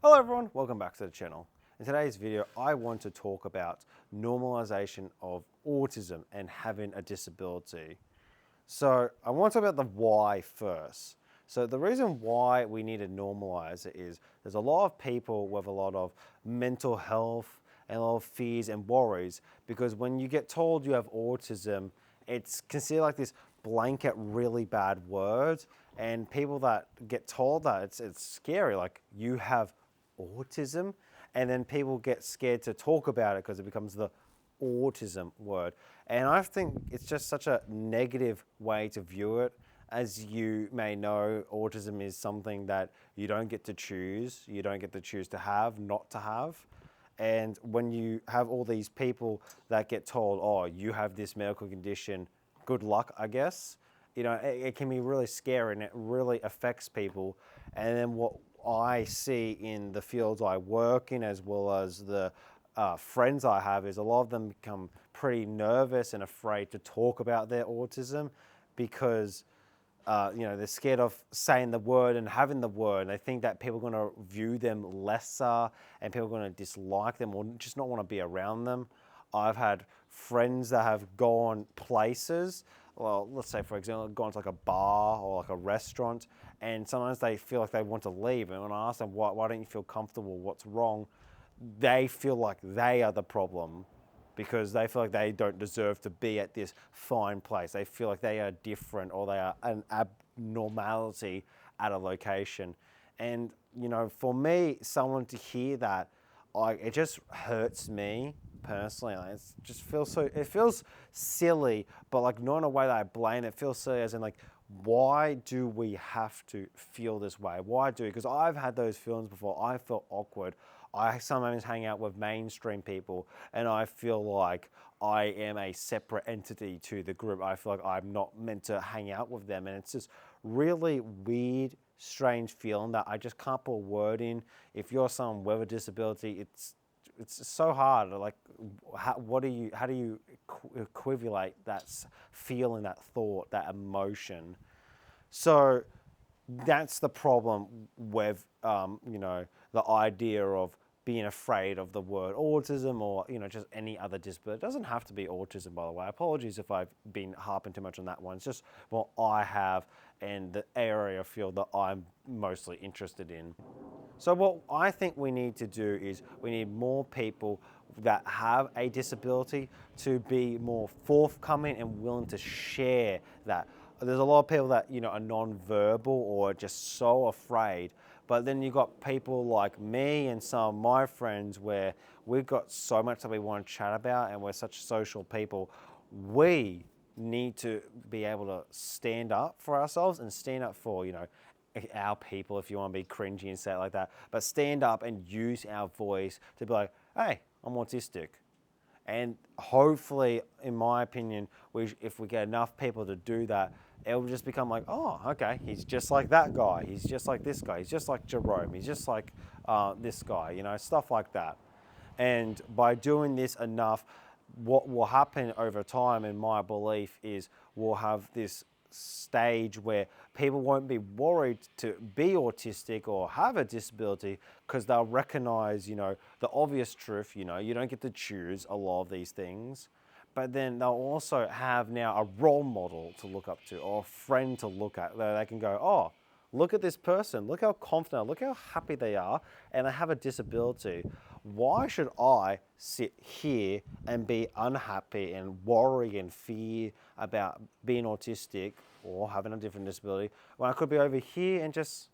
Hello everyone, welcome back to the channel. In today's video, I want to talk about normalization of autism and having a disability. So I want to talk about the why first. So the reason why we need to normalize it is there's a lot of people with a lot of mental health and a lot of fears and worries, because when you get told you have autism, it's considered like this blanket really bad word, and people that get told that, it's scary, like you have autism, and then people get scared to talk about it because it becomes the autism word. And I think it's just such a negative way to view it. As you may know, autism is something that you don't get to choose. You don't get to choose to have, not to have. And when you have all these people that get told, oh, you have this medical condition, good luck, I guess. You know, it can be really scary and it really affects people. And then what I see in the fields I work in, as well as the friends I have, is a lot of them become pretty nervous and afraid to talk about their autism because they're scared of saying the word and having the word. And they think that people are going to view them lesser and people are going to dislike them or just not want to be around them. I've had friends that have gone places, well, let's say, for example, gone to like a bar or like a restaurant, and sometimes they feel like they want to leave. And when I ask them, why don't you feel comfortable? What's wrong? They feel like they are the problem because they feel like they don't deserve to be at this fine place. They feel like they are different or they are an abnormality at a location. And, you know, for me, someone to hear that, it just hurts me personally. Like, it feels silly, but like not in a way that I blame. It feels silly as in like, why do we have to feel this way? Because I've had those feelings before. I felt awkward. I sometimes hang out with mainstream people and I feel like I am a separate entity to the group. I feel like I'm not meant to hang out with them. And it's this really weird, strange feeling that I just can't put a word in. If you're someone with a disability, it's so hard. Like, how do you equivocate that feeling, that thought, that emotion? So that's the problem with, the idea of being afraid of the word autism or, just any other disability. It doesn't have to be autism, by the way. Apologies if I've been harping too much on that one. It's just what I have and the area of field that I'm mostly interested in. So what I think we need to do is we need more people that have a disability to be more forthcoming and willing to share that. There's a lot of people that, are non-verbal or just so afraid. But then you've got people like me and some of my friends where we've got so much that we want to chat about and we're such social people. We need to be able to stand up for ourselves and stand up for, our people, if you want to be cringy and say it like that. But stand up and use our voice to be like, hey, I'm autistic. And hopefully, in my opinion, if we get enough people to do that, it will just become like, oh, okay, he's just like that guy. He's just like this guy. He's just like Jerome. He's just like this guy, stuff like that. And by doing this enough, what will happen over time, in my belief, is we'll have this stage where people won't be worried to be autistic or have a disability because they'll recognize, the obvious truth, you don't get to choose a lot of these things. But then they'll also have now a role model to look up to or a friend to look at. They can go, oh, look at this person. Look how confident, look how happy they are, and they have a disability. Why should I sit here and be unhappy and worry and fear about being autistic or having a different disability when I could be over here and just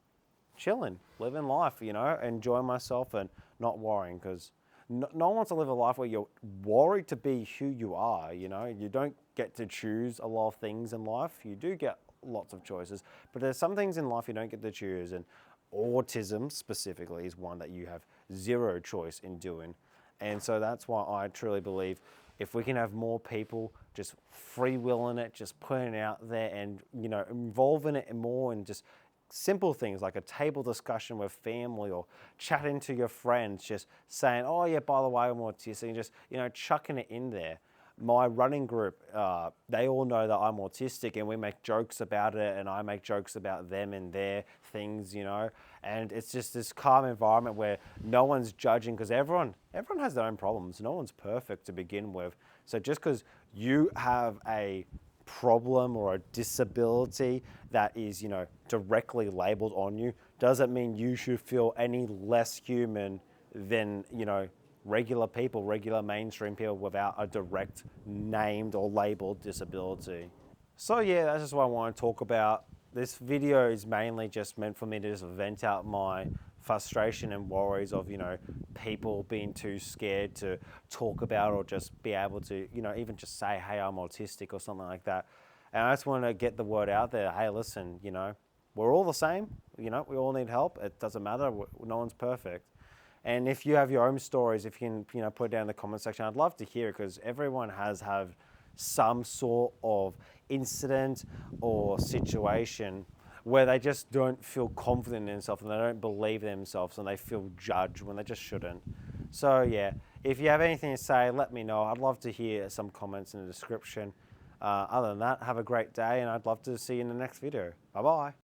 chilling, living life, enjoying myself and not worrying? Because no one wants to live a life where you're worried to be who you are. You don't get to choose a lot of things in life. You do get lots of choices, but there's some things in life you don't get to choose, and autism specifically is one that you have zero choice in doing. And so that's why I truly believe if we can have more people just freewheeling it, just putting it out there and, involving it more in just simple things like a table discussion with family or chatting to your friends, just saying, oh yeah, by the way, I'm autistic, and just, chucking it in there. My running group, they all know that I'm autistic and we make jokes about it and I make jokes about them and their things, And it's just this calm environment where no one's judging, because everyone has their own problems. No one's perfect to begin with. So just because you have a problem or a disability that is, directly labeled on you, doesn't mean you should feel any less human than, regular people, regular mainstream people without a direct named or labeled disability. So yeah, that's just what I want to talk about. This video is mainly just meant for me to just vent out my frustration and worries of, people being too scared to talk about or just be able to, even just say, hey, I'm autistic or something like that. And I just want to get the word out there. Hey, listen, we're all the same. We all need help. It doesn't matter. No one's perfect. And if you have your own stories, if you can, put it down in the comment section, I'd love to hear it, because everyone has some sort of incident or situation where they just don't feel confident in themselves and they don't believe in themselves and they feel judged when they just shouldn't. So yeah, if you have anything to say, let me know. I'd love to hear some comments in the description. Other than that, have a great day, and I'd love to see you in the next video. Bye-bye.